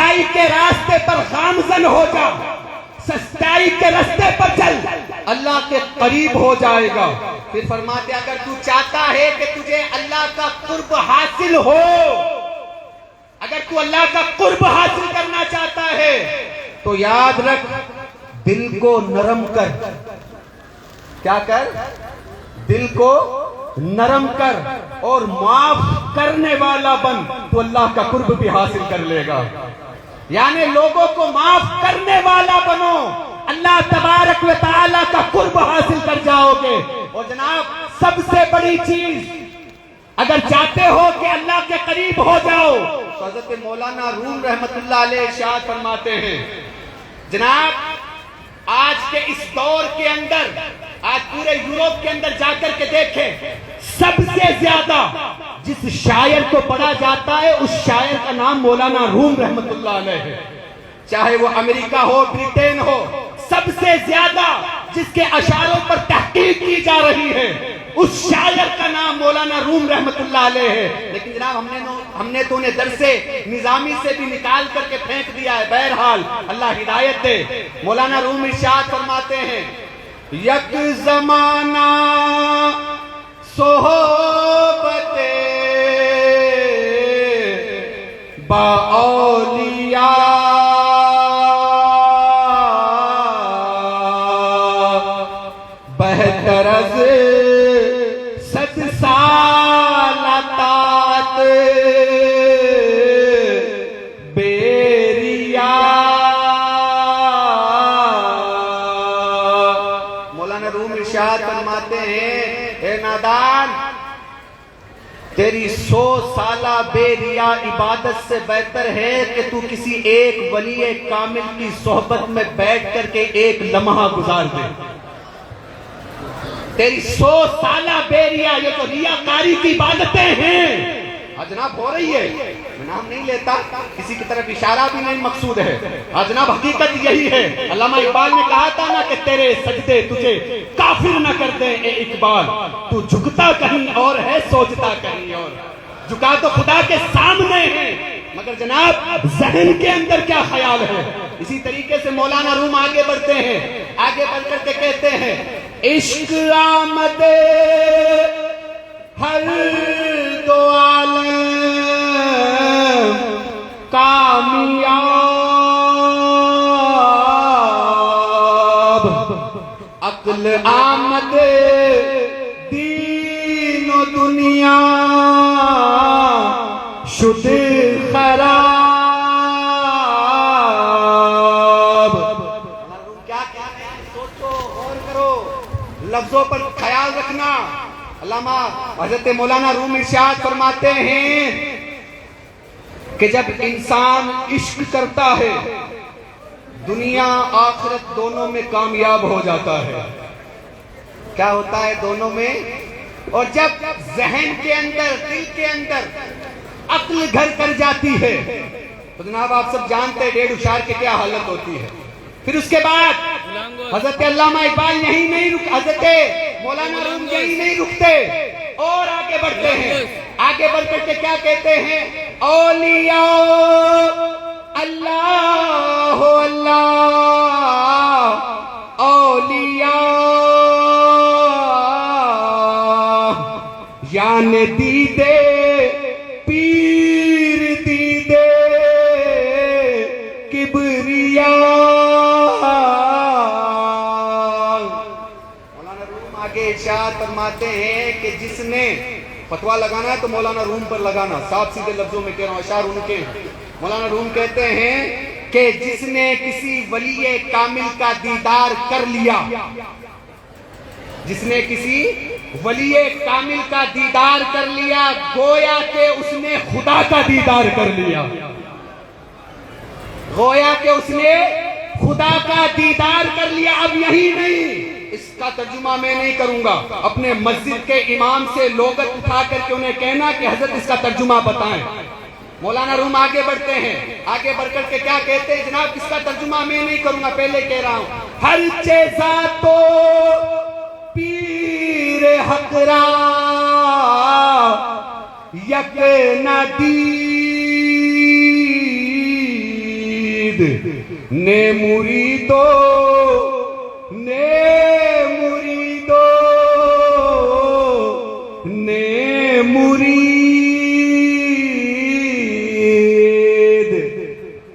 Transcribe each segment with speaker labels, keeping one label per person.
Speaker 1: سچائی کے راستے پر گامزن ہو جا، سچائی کے راستے پر چل، اللہ کے قریب ہو جائے گا۔ پھر فرماتے اگر تو چاہتا ہے کہ تجھے اللہ کا قرب حاصل ہو، اگر تو اللہ کا قرب حاصل کرنا چاہتا ہے تو یاد رکھ، دل کو نرم کر۔ کیا کر؟ دل کو نرم کر اور معاف کرنے والا بن، تو اللہ کا قرب بھی حاصل کر لے گا۔ یعنی لوگوں کو معاف کرنے والا بنو، اللہ تبارک و تعالی کا قرب حاصل کر جاؤ گے۔ اور جناب سب سے بڑی چیز، اگر چاہتے ہو کہ اللہ کے قریب ہو جاؤ تو حضرت مولانا روم رحمت اللہ علیہ ارشاد فرماتے ہیں، جناب آج کے اس دور کے اندر، آج پورے یورپ کے اندر جا کر کے دیکھیں، سب سے زیادہ جس شاعر کو پڑھا جاتا ہے اس شاعر کا نام مولانا روم رحمت اللہ علیہ ہے۔ چاہے وہ امریکہ ہو، برٹین ہو، سب سے زیادہ جس کے اشعاروں پر تحقیق کی جا رہی ہے اس شاعر کا نام مولانا روم رحمت اللہ علیہ ہے۔ لیکن جناب ہم نے تو انہیں درس نظامی سے بھی نکال کر کے پھینک دیا ہے۔ بہرحال اللہ ہدایت دے۔ مولانا روم ارشاد فرماتے ہیں، یک زمانہ صحبت با اولیاء بہتر از 100 سال طاعت بیریا۔ مولانا روم ارشاد فرماتے ہیں، اے نادان، تیری 100 سالہ بے ریا عبادت سے بہتر ہے کہ تو کسی ایک ولی کامل کی صحبت میں بیٹھ کر کے ایک لمحہ گزار دے۔ تیری 100 سالہ بے ریا، یہ تو ریاکاری کی عبادتیں ہیں۔ جناب ہو رہی ہے، میں نام نہیں لیتا، کسی کی طرف اشارہ بھی نہیں مقصود ہے۔ جناب حقیقت یہی ہے۔ علامہ اقبال نے کہا تھا نا کہ تیرے سجدے تجھے کافر نہ کر دیں اے اقبال، تو جھکتا کہیں اور ہے سوچتا کہیں اور۔ جھکا تو خدا کے سامنے ہے مگر جناب ذہن کے اندر کیا خیال ہے۔ اسی طریقے سے مولانا روم آگے بڑھتے ہیں، آگے بڑھ کر کے کہتے ہیں، عشق آمد ہر دو عالم کامیاب، عقل آمد دین و دنیا شد خراب۔ کیا کہتے ہیں؟ سوچو، غور کرو، لفظوں پر خیال رکھنا۔ علامہ حضرت مولانا روم ارشاد فرماتے ہیں کہ جب انسان عشق کرتا ہے دنیا آخرت دونوں میں کامیاب ہو جاتا ہے۔ کیا ہوتا ہے دونوں میں؟ اور جب ذہن کے اندر، دل کے اندر عقل گھر کر جاتی ہے تو جناب آپ سب جانتے ہیں ڈیڑھ اشار کی کیا حالت ہوتی ہے۔ پھر اس کے بعد حضرت علامہ اقبال یہی نہیں رک، حضرت مولانا روم یہی نہیں رکتے اور آگے بڑھتے ہیں۔ آگے بڑھ کر کے کیا کہتے ہیں؟ اولیاء اللہ اللہ، اولیاء یعنی دیدے پیر دیدے کبریاء۔ مولانا روم آگے ارشاد فرماتے ہیں کہ جس نے فتویٰ لگانا ہے تو مولانا روم پر لگانا، صاف سیدھے لفظوں میں کہہ رہا ہوں، اشعار ان کے۔ مولانا روم کہتے ہیں کہ جس نے کسی ولی کامل کا دیدار کر لیا، جس نے کسی ولی کامل کا دیدار کر لیا گویا کہ اس نے خدا کا دیدار کر لیا، گویا کہ اس نے خدا کا دیدار کر لیا۔ اب یہی نہیں، اس کا ترجمہ میں نہیں کروں گا، اپنے مسجد کے امام سے لوگت اٹھا کر کے انہیں کہنا کہ حضرت اس کا ترجمہ بتائیں۔ مولانا روم آگے بڑھتے ہیں، آگے بڑھ کر کے کیا کہتے ہیں؟ جناب اس کا ترجمہ میں نہیں کروں گا، پہلے کہہ رہا ہوں، ہر چیزا تو پیر حق را یک ندی مرید نے مریدو نے مریدو نے مرید.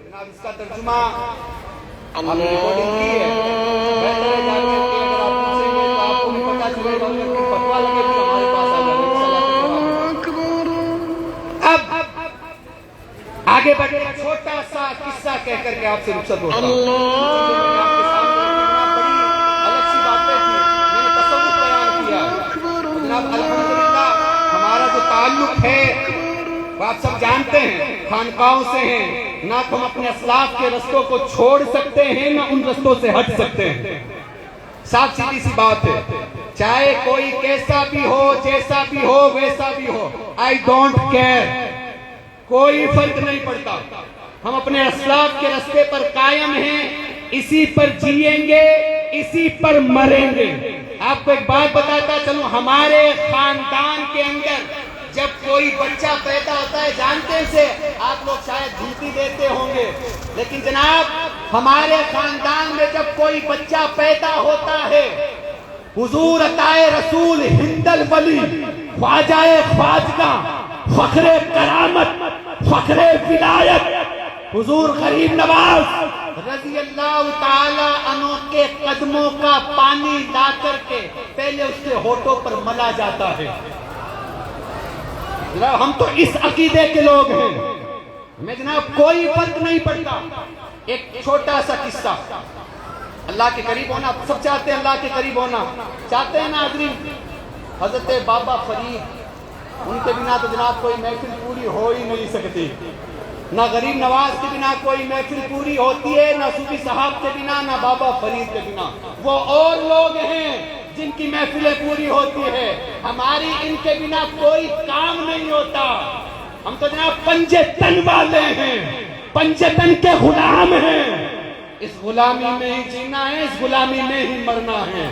Speaker 1: جناب اس کا ترجمہ آپ نے ریکارڈنگ کی ہے. بہتر ہے جا کے اگر آپ پوچھیں گے تو آپ کو بھی پتا چلے گا کہ فتوا لگے کہ ہمارے پاس آ جائے. اب آگے بڑھے ایک چھوٹا سا قصہ کہہ کر کے آپ سے رخصت ہوتا ہوں. الگ سی باتیں تھی, میں نے تصوف بیان کیا. جناب الحمدللہ ہمارا جو تعلق ہے وہ آپ سب جانتے ہیں, خانقاہوں سے ہیں. نہ تو ہم اپنے اسلاف کے رستوں کو چھوڑ سکتے ہیں نہ ان رستوں سے ہٹ سکتے ہیں. صاف سیدھی سی بات ہے. چاہے کوئی کیسا بھی ہو, جیسا بھی ہو, ویسا بھی ہو, آئی ڈونٹ کیئر, کوئی فرق نہیں پڑتا. ہم اپنے اسلاف کے رستے پر قائم ہیں, اسی پر جیئیں گے, اسی پر مریں گے. آپ کو ایک بات بتاتا چلوں, ہمارے خاندان کے اندر جب کوئی بچہ پیدا ہوتا ہے, جانتے ہیں سے آپ لوگ شاید جھوٹی دیتے ہوں گے, لیکن جناب ہمارے خاندان میں جب کوئی بچہ پیدا ہوتا ہے, حضور عطائے رسول ہند الولی خواجہ خواجگاہ فخر کرامت فخر ولایت حضور غریب نواز رضی اللہ تعالی عنہ کے قدموں کا پانی لا کر کے پہلے اس کے ہونٹوں پر ملا جاتا ہے. ہم تو اس عقیدے کے لوگ ہیں, میں جناب کوئی فرق نہیں پڑتا. ایک چھوٹا سا قصہ. اللہ کے قریب ہونا سب چاہتے ہیں, اللہ کے قریب ہونا چاہتے ہیں نا حضرین. حضرت بابا فرید, ان کے بنا تو جناب کوئی محفل پوری ہو ہی نہیں سکتی. نہ غریب نواز کے بنا کوئی محفل پوری ہوتی ہے, نہ صوفی صاحب کے بنا, نہ بابا فرید کے بنا. وہ اور لوگ ہیں جن کی محفلیں پوری ہوتی ہے, ہماری ان کے بنا کوئی کام نہیں ہوتا. ہم تو جناب پنجے تن والے ہیں, پنجے تن کے غلام ہیں. اس غلامی میں ہی جینا ہے, اس غلامی میں ہی مرنا ہے.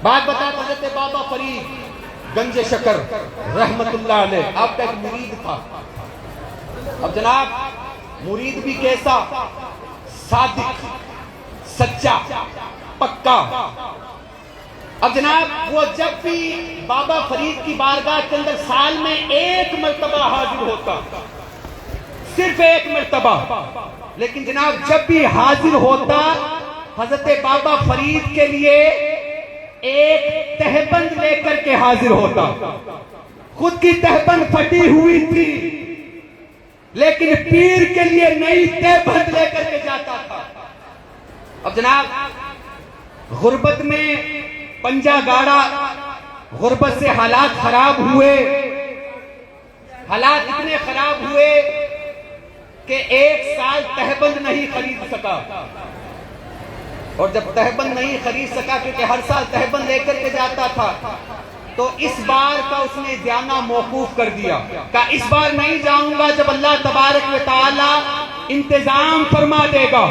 Speaker 1: بات بتا حضرت بابا فرید گنج شکر رحمت اللہ علیہ, آپ کا ایک مرید تھا. اب جناب مرید بھی کیسا, صادق, سچا, پکا. اب جناب وہ جب بھی بابا فرید کی بارگاہ کے اندر سال میں ایک مرتبہ حاضر ہوتا, صرف ایک مرتبہ, لیکن جناب جب بھی حاضر ہوتا حضرت بابا فرید کے لیے ایک تہبند لے کر کے حاضر ہوتا. خود کی تہبند پھٹی ہوئی تھی, لیکن پیر کے لیے نئی تہبند لے کر کے جاتا تھا. اب جناب غربت میں پنجا گاڑا, غربت سے حالات خراب ہوئے, حالات اتنے خراب ہوئے کہ ایک سال تہبند نہیں خرید سکا. اور جب تہبند نہیں خرید سکا, کیونکہ ہر سال تہبند لے کر کے جاتا تھا, تو اس بار کا اس نے جانا موقوف کر دیا. کہا اس بار نہیں جاؤں گا, جب اللہ تبارک و تعالی انتظام فرما دے گا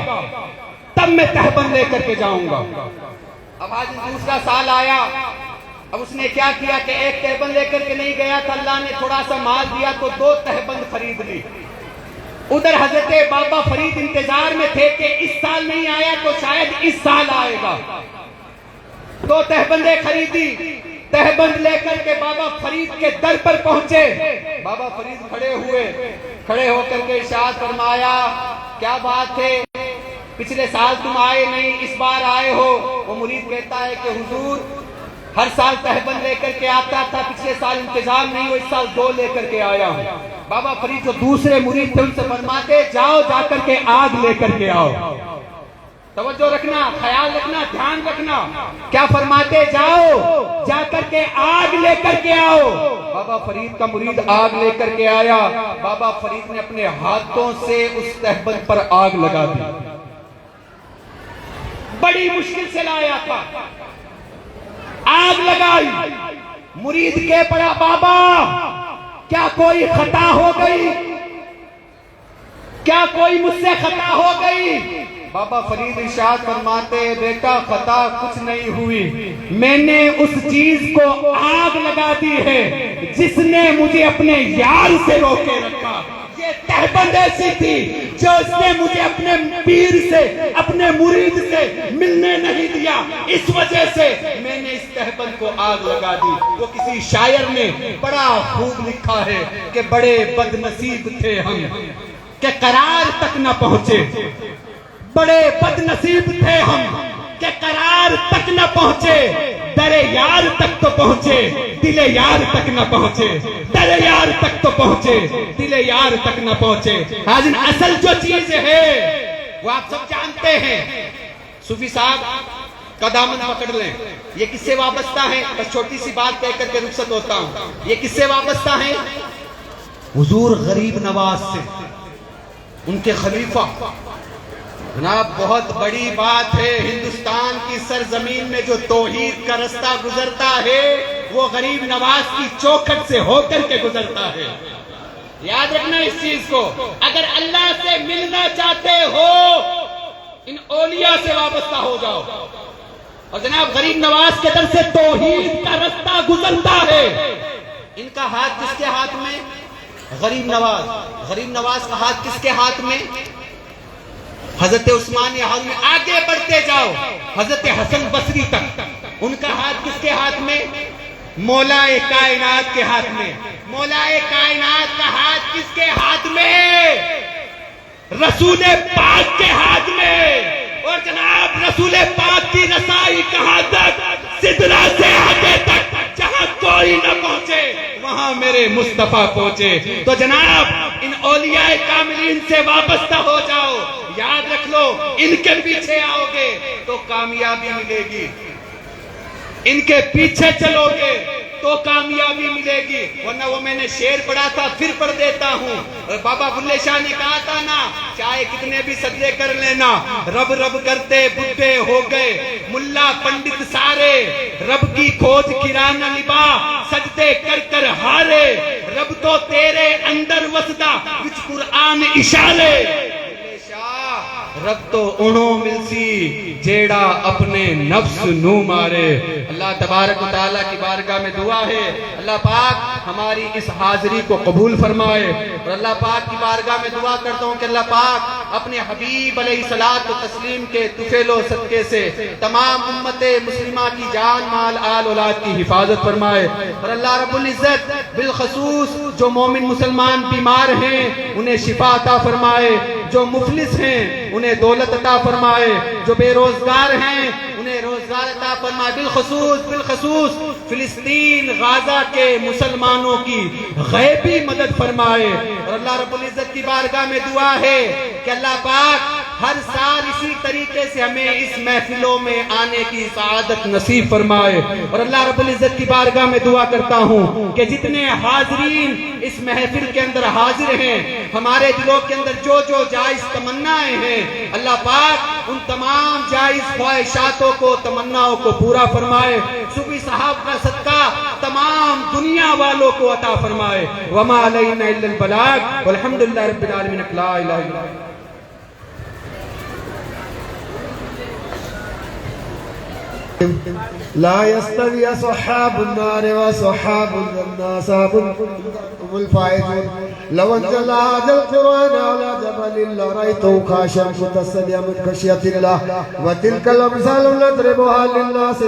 Speaker 1: تب میں تہبند لے کر کے جاؤں گا. اب آج دوسرا سال آیا. اب اس نے کیا کیا کہ ایک تہبند لے کر کے نہیں گیا تھا, اللہ نے تھوڑا سا مال دیا تو 2 تہبند خرید لی. ادھر حضرت بابا فرید انتظار میں تھے کہ اس سال نہیں آیا تو شاید اس سال آئے گا. 2 تہبندیں خریدی. تہبند لے کر کے بابا فرید کے در پر پہنچے. بابا فرید کھڑے ہوئے, کھڑے ہو کر کے ارشاد فرمایا, کیا بات ہے, پچھلے سال تم آئے نہیں, اس بار آئے ہو. وہ مرید کہتا ہے کہ حضور ہر سال تہبند لے کر کے آتا تھا, پچھلے سال انتظام نہیں ہو, اس سال 2 لے کر کے آیا ہوں. بابا فرید جو دوسرے مرید تھے ان سے فرماتے, جاؤ جا کر کے آگ لے کر کے آؤ. توجہ رکھنا, خیال رکھنا, دھیان رکھنا. کیا فرماتے, جاؤ جا کر کے آگ لے کر کے آؤ. بابا فرید کا مرید آگ لے کر کے آیا. بابا فرید نے اپنے ہاتھوں سے اس تہبند پر آگ لگا دی. بڑی مشکل سے لایا تھا, آگ لگائی. مرید کے پڑا, بابا کیا کوئی خطا ہو گئی, کیا کوئی مجھ سے خطا ہو گئی. بابا فرید ارشاد فرماتے, بیٹا خطا کچھ نہیں ہوئی, میں نے اس چیز کو آگ لگا دی ہے جس نے مجھے اپنے یار سے روکے رکھا. یہ تہبند ایسی تھی جو اس نے مجھے اپنے پیر سے اپنے مرید سے ملنے نہیں دیا، اس وجہ سے میں نے اس تہبند کو آگ لگا دی۔ وہ کسی شاعر نے بڑا خوب لکھا ہے کہ بڑے بد نصیب تھے ہم کہ قرار تک نہ پہنچے، بڑے بد نصیب تھے ہم کہ قرار تک نہ پہنچے، در یار تک تو پہنچے دل یار تک نہ پہنچے، در یار تک تو پہنچے دل یار تک نہ پہنچے۔ حاضرین اصل جو چیز ہے وہ آپ سب جانتے ہیں۔ صوفی صاحب کا دامن پکڑ لیں، یہ کس سے وابستہ ہے؟ بس چھوٹی سی بات کہہ کر کے رخصت ہوتا ہوں۔ یہ کس سے وابستہ ہے؟ حضور غریب نواز سے، ان کے خلیفہ۔ جناب بہت بڑی بات ہے، ہندوستان کی سرزمین میں جو توحید کا رستہ گزرتا ہے وہ غریب نواز کی چوکھٹ سے ہو کر کے گزرتا ہے۔ یاد رکھنا اس چیز کو، اگر اللہ سے ملنا چاہتے ہو ان اولیاء سے وابستہ ہو جاؤ۔ اور جناب غریب نواز کے در سے توحید کا رستہ گزرتا ہے۔ ان کا ہاتھ کس کے ہاتھ میں؟ غریب نواز کا ہاتھ کس کے ہاتھ میں؟ حضرت عثمان ہاتھ میں۔ آگے بڑھتے جاؤ حضرت حسن بصری تک، ان کا ہاتھ کس کے ہاتھ میں؟ مولا کائنات کے ہاتھ میں۔ مولا کائنات کا ہاتھ کس کے ہاتھ میں؟ رسول پاک کے ہاتھ میں۔ اور جناب رسول پاک کی رسائی کہاں تک؟ سدرہ سے آگے تک، جہاں کوئی نہ پہنچے وہاں میرے مصطفیٰ پہنچے۔ تو جناب ان اولیاء کاملین سے وابستہ ہو جاؤ، یاد رکھ لو ان کے پیچھے آؤ گے تو کامیابی ملے گی، ان کے پیچھے چلو گے تو کامیابی ملے گی، ورنہ وہ میں نے شعر پڑھا تھا پھر پڑھ دیتا ہوں۔ بابا بلے شاہ نے کہا تھا نا، چاہے کتنے بھی سجدے کر لینا، رب رب کرتے بڈھے ہو گئے ملا پنڈت سارے، رب کی کھوج کرانہ نبا سجدے کر کر ہارے، رب تو تیرے اندر وسدا وچ قرآن اشارے، رب تو انہوں ملسی جیڑا اپنے نفس نو مارے۔ اللہ تبارک و تعالیٰ کی بارگاہ میں دعا ہے اللہ پاک ہماری اس حاضری کو قبول فرمائے، اور اللہ پاک کی بارگاہ میں دعا کرتا ہوں کہ اللہ پاک اپنے حبیب علیہ الصلوۃ والتسلیم کے طفیل و صدقے سے تمام امت مسلمہ کی جان مال آل اولاد کی حفاظت فرمائے، اور اللہ رب العزت بالخصوص جو مومن مسلمان بیمار ہیں انہیں شفا عطا فرمائے، جو مفلس ہیں انہیں دولت عطا فرمائے، جو بے روزگار ہیں انہیں روزگار عطا فرمائے، بالخصوص فلسطین غازہ کے مسلمانوں کی غیبی مدد فرمائے۔ اور اللہ رب العزت کی بارگاہ میں دعا ہے کہ اللہ پاک ہر سال اسی طریقے سے ہمیں اس محفلوں میں آنے کی سعادت نصیب فرمائے، اور اللہ رب العزت کی بارگاہ میں دعا کرتا ہوں کہ جتنے حاضرین اس محفل کے اندر حاضر ہیں، ہمارے دلوں کے اندر جو جو جائز تمنائیں ہیں اللہ پاک ان تمام جائز خواہشاتوں کو تمناؤں کو پورا فرمائے، صوفی صاحب کا صدقہ تمام دنیا والوں کو عطا فرمائے۔ وما علینا الا البلاغ والحمدللہ رب العالمین، لا الہ الا اللہ۔
Speaker 2: لا يستوي أصحاب النار وأصحاب الجنة أصحاب هم الفائزون لو أنزلنا هذا القرآن على جبل لرأيته خاشعا متصدعا من خشية الله وتلك الأمثال نضربها للناس